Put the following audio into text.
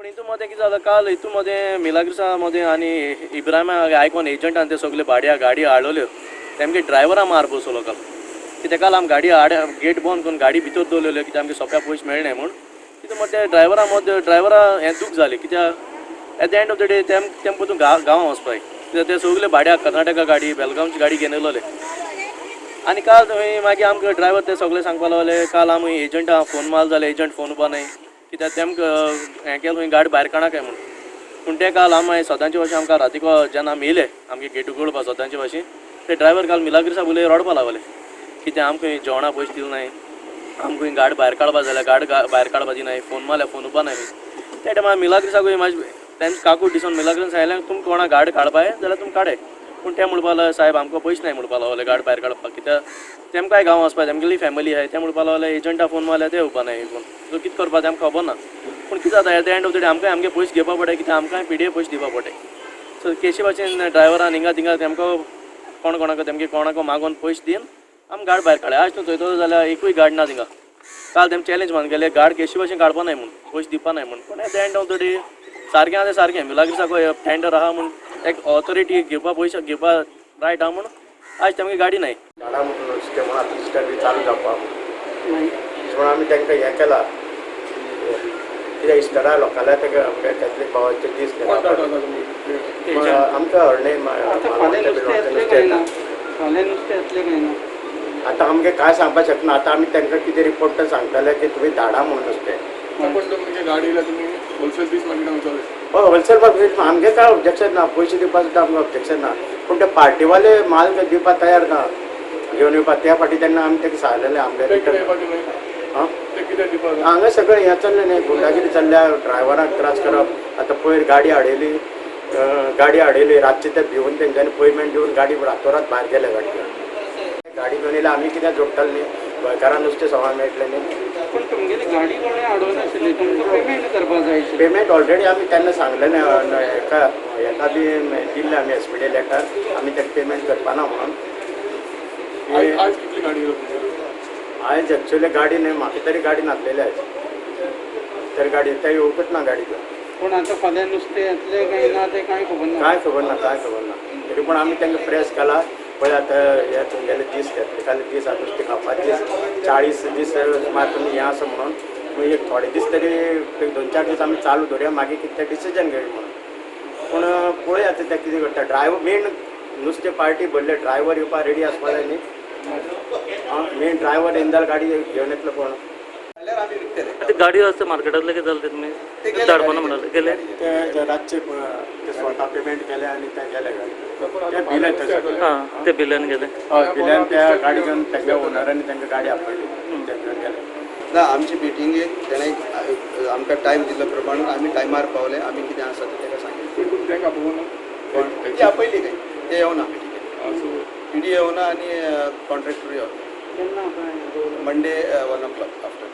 पण हितूमध्ये कितें जालें काल हितूमध्ये मिलाग्रिसामध्ये आनी इब्राहिमा आयकून एजंटान ते सगळे भाड्या गाडी हाडल्यो तेमगे ड्रायव्हरा मार बसवलो काल कित्याक काल आमी गाडी गेट बंद करून गाडी भितर दवरलेल्यो कित्याक आमगे सोंप्या पयशे मेळ्ळे म्हूण कितें मग ते ड्रायव्हरा हें दूख जालें कित्याक at the end of the day तेम परतून गांवां वचपाय कित्याक ते सगळे भाड्या कर्नाटका गाडी बेलगांवची गाडी घेवन येयलोले आनी काल थंय मागीर आमकां ड्रायव्हर ते सगळे सांगपा लागले काल आमी एजंटाक फोन मारलो जाल्यार एजंट फोन उबारनाय कित्याक तेमकां हें केलें थंय गाडी भायर काडना काय म्हणून पूण ते काल आमी सदांचे भशेन आमकां रातीको जेन्ना आमी येयले आमगे गेटू उगडपा सदांचे भशेन ते ड्रायव्हर काल मिलाग्रिसा उलय रडपा लागले कित्याक आमकां जेवणा पयशे दिले नाय आमकां गाडी भायर काडपा जाल्यार गाडी भायर काडपा दिनाय फोन मारल्यार फोन उबारनाय त्या टायमार मिलाग्रिसाक म्हाजे तेंच काकूट दिसून मिलाग्रिसान सांगलें तुमकां कोणा गाडी काडपाय जाल्यार तुमी काडय पूण ते म्हणपा लागले साहेब आमकां पयशे नाय म्हणपा लागले गाडी भायर काडपाक कित्याक तेमकांय गांव वचपाक तेमगेली फॅमिली आहाय ते म्हणपा लागले एजंटा फोन मारल्यार ते उबारनाय सो कितें करपा तेमकां खबर ना पूण कितें जाता at the end of the day आमकांय आमगे पयशे घेवपा पडटा कित्याक आमकांय पिड्ये पयशे दिवपा पडटाय सो केशी भाशेन ड्रायव्हरान हिंगा थिंगा तेमकां कोणाक तेमगे कोणाको मागोन पयशे दिवन आमी गाडी भायर काडल्या आज तूं थंय जाल्यार एकूय गाडी ना थिंगा काल तेम चॅलेंज मान गेले गाडी केशी भाशेन काडपा नाय म्हूण पयशे दिवपा नाय म्हूण पूण at the end of the day सारकें आहा तें सारकें मिलाग्रिसाको टेंडर आहा म्हूण एक ऑथॉरिटी घेवपा पयशे घेवपा रायट आहा म्हूण आज तेमगे गाडी नाय झाडां म्हणून नुस्तें म्हणून आतां नुस्तें बी चालू जावपा म्हणून आमी तांकां हें केलां कित्याक इस्टरा लोकांल्या ताका आमकां कॅथलीक भावाचे दीस केला आमकां हरणे आतां आमगे कांय सांगपाक शकना आतां आमी तांकां कितें रिपोर्ट सांगतले की तुमी धाडा म्हणून नुस्तें गाडी येयल्या तुमी होलसेल पीस मागीर हय होलसेल पीस आमगे कांय ऑब्जेक्शन ना पयशे दिवपा सुद्दां आमकां ऑब्जेक्शन ना पूण ते पार्टीवाले माल दिवपाक तयार ना घेवन येवपाक त्या फाटी तेन्ना आमी ताका सांगलेलें आमगे हांगा सगळें हें चल्लें न्ही गुंडागिरी चल्ल्या ड्रायव्हराक त्रास करप आतां पयर गाडी हाडयली रातचे ते भिवून तेंच्यांनी पेमेंट दिवन गाडी रातोरात भायर गेले गाडी घेवन येयल्यार आमी कित्याक जोडटाले न्ही गोंयकारांक नुस्तें सवाय मेळटलें न्ही पण तुमगेली गाडी कोणें हाडूंक नाशिल्ली तुमकां पेमेंट करपाक जाय आशिल्लें पेमेंट ऑलरेडी आमी तेन्ना सांगलें हेका बी दिल्लें आमी एसपीडी लेटर आमी तेका पेमेंट करपा ना म्हणून आज कितली गाडी आयज एक्चुअली गाडी न्ही म्हाका तरी गाडी नासलेली आयज तर गाडी ते येवकूच ना गाडी घेवन पूण आतां फाल्यां नुस्तें येतलें काय ना तें कांय खबर ना कांय खबर ना तरी पूण आमी तांकां प्रेस केला पळय आतां हे तुमगेले दीस घेतले दीस आतां नुस्तें खावपाक दीस 40 दीस सुमार तुमी हें आसा म्हणून एक थोडे दीस तरी 2-4 दीस आमी चालू दवरया मागीर कितें तें डिसिजन घेवया म्हणून पूण पळय आतां तें कितें करता ड्रायव्हर मेन नुस्तें पार्टी भरले ड्रायव्हर येवपाक रेडी आसपा जाय न्ही मेन ड्रायव्हर येवन जाल्यार गाडी घेवन येतलो कोण गाडी वचता मार्केटांतले कितें जालें तुमी धाडपा ना म्हणाले गेले ते रातचे ते स्वता पेमेंट केले आनी ते गेले गाडी ते बिल येता हां ते बिल्यान गेले हय बिल्यान त्या गाडी घेवन तांच्या ओनरांनी तांकां गाडी आपयली ते घेवन गेले ना आमची मिटिंगेक तेणें आमकां टायम दिल्ल्या प्रमाणे आमी टायमार पावले आमी कितें आसा तें ताका सांगितलें ताका पळोवन पण ती आपयली काय ते येवना मिटिंगेक पिडी येवना आनी कॉन्ट्रॅक्टर येवना केन्ना मंडे 1 o'clock आफ्टर